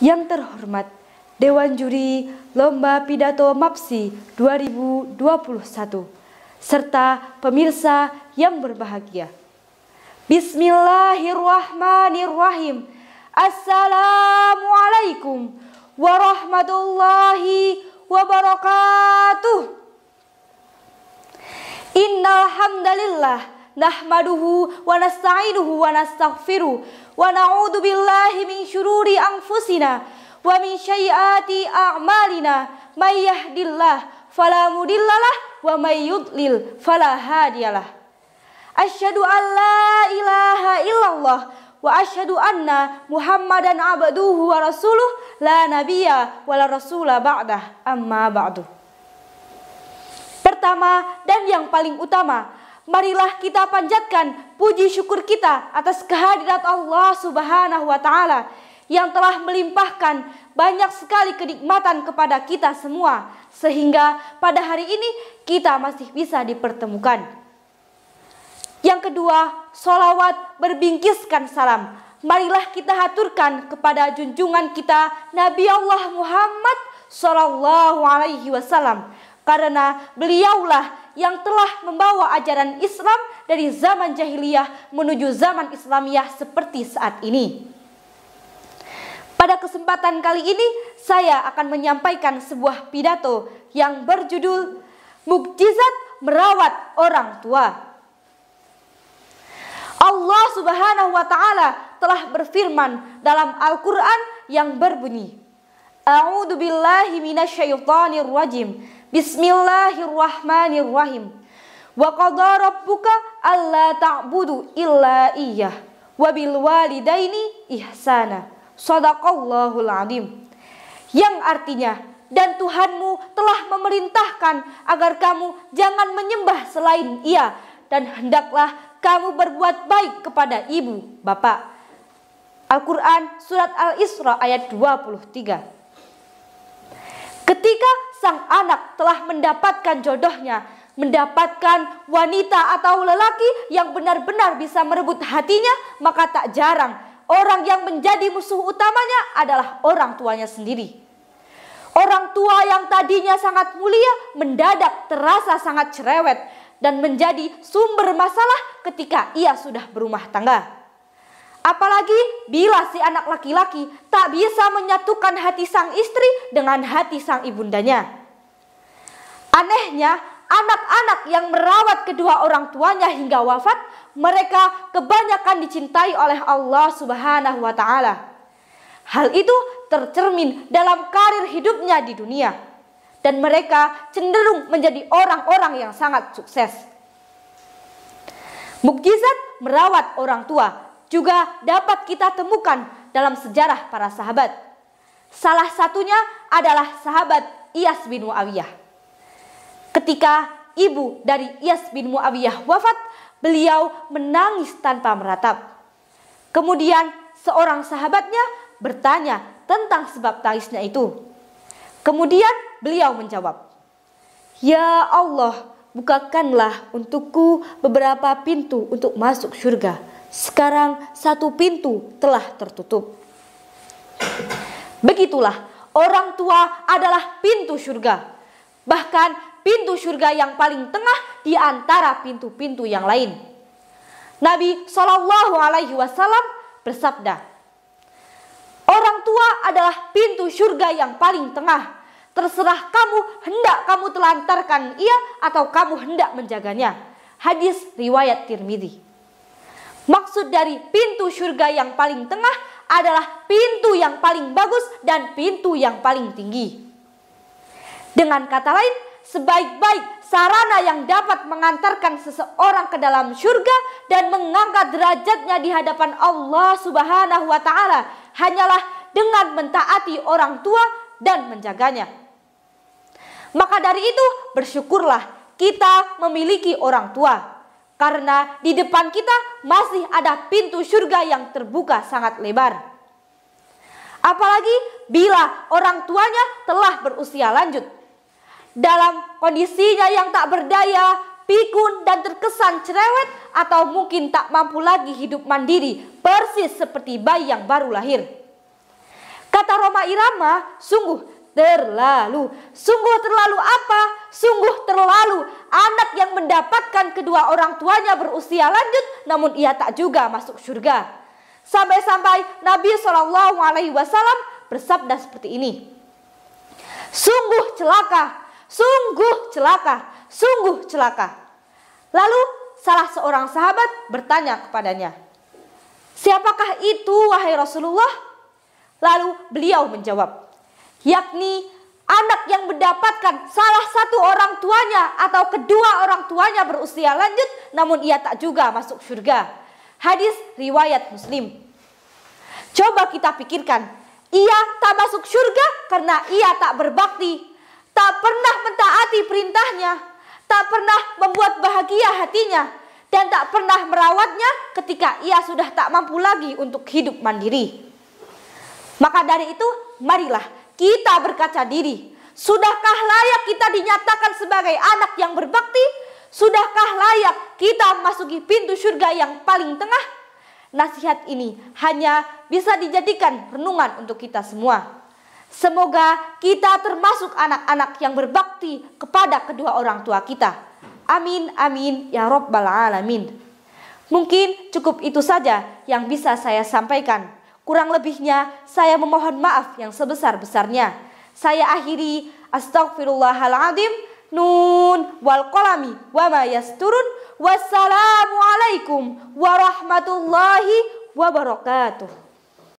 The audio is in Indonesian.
Yang terhormat Dewan Juri Lomba Pidato MAPSI 2021 serta pemirsa yang berbahagia. Bismillahirrahmanirrahim. Assalamualaikum warahmatullahi wabarakatuh. Innal hamdalillah nahmaduhu wa nasta'inuhu wa nastaghfiruh wa na'udzu billahi min syururi anfusina wa min sayyiati a'malina may yahdihillahu fala mudhillalah wa may yudlil fala hadiyalah. Asyhadu an la ilaha illallah wa asyhadu anna Muhammadan abduhu wa rasuluh la nabiyya wa la rasula ba'dah, amma ba'du. Pertama dan yang paling utama, marilah kita panjatkan puji syukur kita atas kehadirat Allah Subhanahu wa Ta'ala yang telah melimpahkan banyak sekali kenikmatan kepada kita semua, sehingga pada hari ini kita masih bisa dipertemukan. Yang kedua, sholawat berbingkiskan salam. Marilah kita haturkan kepada junjungan kita Nabi Allah Muhammad Sallallahu Alaihi Wasallam, karena beliaulah yang telah membawa ajaran Islam dari zaman jahiliyah menuju zaman Islamiyah seperti saat ini. Pada kesempatan kali ini saya akan menyampaikan sebuah pidato yang berjudul Mukjizat Merawat Orang Tua. Allah Subhanahu wa Ta'ala telah berfirman dalam Al-Quran yang berbunyi, A'udzu billahi minasyaitonir rajim. Bismillahirrahmanirrahim. Wa qadara rabbuka alla ta'budu illa iyyah wa bil walidaini ihsana. Shadaqallahul azim. Yang artinya, dan Tuhanmu telah memerintahkan agar kamu jangan menyembah selain Ia, dan hendaklah kamu berbuat baik kepada ibu, bapak. Al-Quran Surat Al-Isra ayat 23. Ketika sang anak telah mendapatkan jodohnya, mendapatkan wanita atau lelaki yang benar-benar bisa merebut hatinya, maka tak jarang orang yang menjadi musuh utamanya adalah orang tuanya sendiri. Orang tua yang tadinya sangat mulia mendadak terasa sangat cerewet dan menjadi sumber masalah ketika ia sudah berumah tangga. Apalagi bila si anak laki-laki tak bisa menyatukan hati sang istri dengan hati sang ibundanya. Anehnya, anak-anak yang merawat kedua orang tuanya hingga wafat, mereka kebanyakan dicintai oleh Allah Subhanahu wa Ta'ala. Hal itu tercermin dalam karir hidupnya di dunia, dan mereka cenderung menjadi orang-orang yang sangat sukses. Mukjizat merawat orang tua juga dapat kita temukan dalam sejarah para sahabat. Salah satunya adalah sahabat Iyas bin Muawiyah. Ketika ibu dari Iyas bin Muawiyah wafat, beliau menangis tanpa meratap. Kemudian seorang sahabatnya bertanya tentang sebab tangisnya itu. Kemudian beliau menjawab, "Ya Allah, bukakanlah untukku beberapa pintu untuk masuk surga. Sekarang satu pintu telah tertutup." Begitulah, orang tua adalah pintu surga. Bahkan pintu surga yang paling tengah di antara pintu-pintu yang lain. Nabi Shallallahu Alaihi Wasallam bersabda, orang tua adalah pintu surga yang paling tengah. Terserah kamu hendak kamu telantarkan ia atau kamu hendak menjaganya. Hadis riwayat Tirmidzi. Maksud dari pintu surga yang paling tengah adalah pintu yang paling bagus dan pintu yang paling tinggi. Dengan kata lain, sebaik-baik sarana yang dapat mengantarkan seseorang ke dalam surga dan mengangkat derajatnya di hadapan Allah Subhanahu wa Ta'ala hanyalah dengan mentaati orang tua dan menjaganya. Maka dari itu, bersyukurlah kita memiliki orang tua, karena di depan kita masih ada pintu surga yang terbuka sangat lebar. Apalagi bila orang tuanya telah berusia lanjut, dalam kondisinya yang tak berdaya, pikun dan terkesan cerewet, atau mungkin tak mampu lagi hidup mandiri, persis seperti bayi yang baru lahir. Kata Rhoma Irama, sungguh terlalu. Sungguh terlalu apa? Sungguh terlalu anak yang mendapatkan kedua orang tuanya berusia lanjut namun ia tak juga masuk surga. Sampai-sampai Nabi SAW bersabda seperti ini. Sungguh celaka, sungguh celaka, sungguh celaka. Lalu salah seorang sahabat bertanya kepadanya, siapakah itu wahai Rasulullah? Lalu beliau menjawab, yakni anak yang mendapatkan salah satu orang tuanya atau kedua orang tuanya berusia lanjut namun ia tak juga masuk surga. Hadis riwayat Muslim. Coba kita pikirkan, ia tak masuk surga karena ia tak berbakti, tak pernah mentaati perintahnya, tak pernah membuat bahagia hatinya, dan tak pernah merawatnya ketika ia sudah tak mampu lagi untuk hidup mandiri. Maka dari itu, marilah kita berkaca diri. Sudahkah layak kita dinyatakan sebagai anak yang berbakti? Sudahkah layak kita memasuki pintu surga yang paling tengah? Nasihat ini hanya bisa dijadikan renungan untuk kita semua. Semoga kita termasuk anak-anak yang berbakti kepada kedua orang tua kita. Amin, amin, ya Rabbal Alamin. Mungkin cukup itu saja yang bisa saya sampaikan. Kurang lebihnya saya memohon maaf yang sebesar-besarnya. Saya akhiri, astaghfirullahaladzim. Nun wal qalami wa ma yasturun. Wassalamualaikum warahmatullahi wabarakatuh.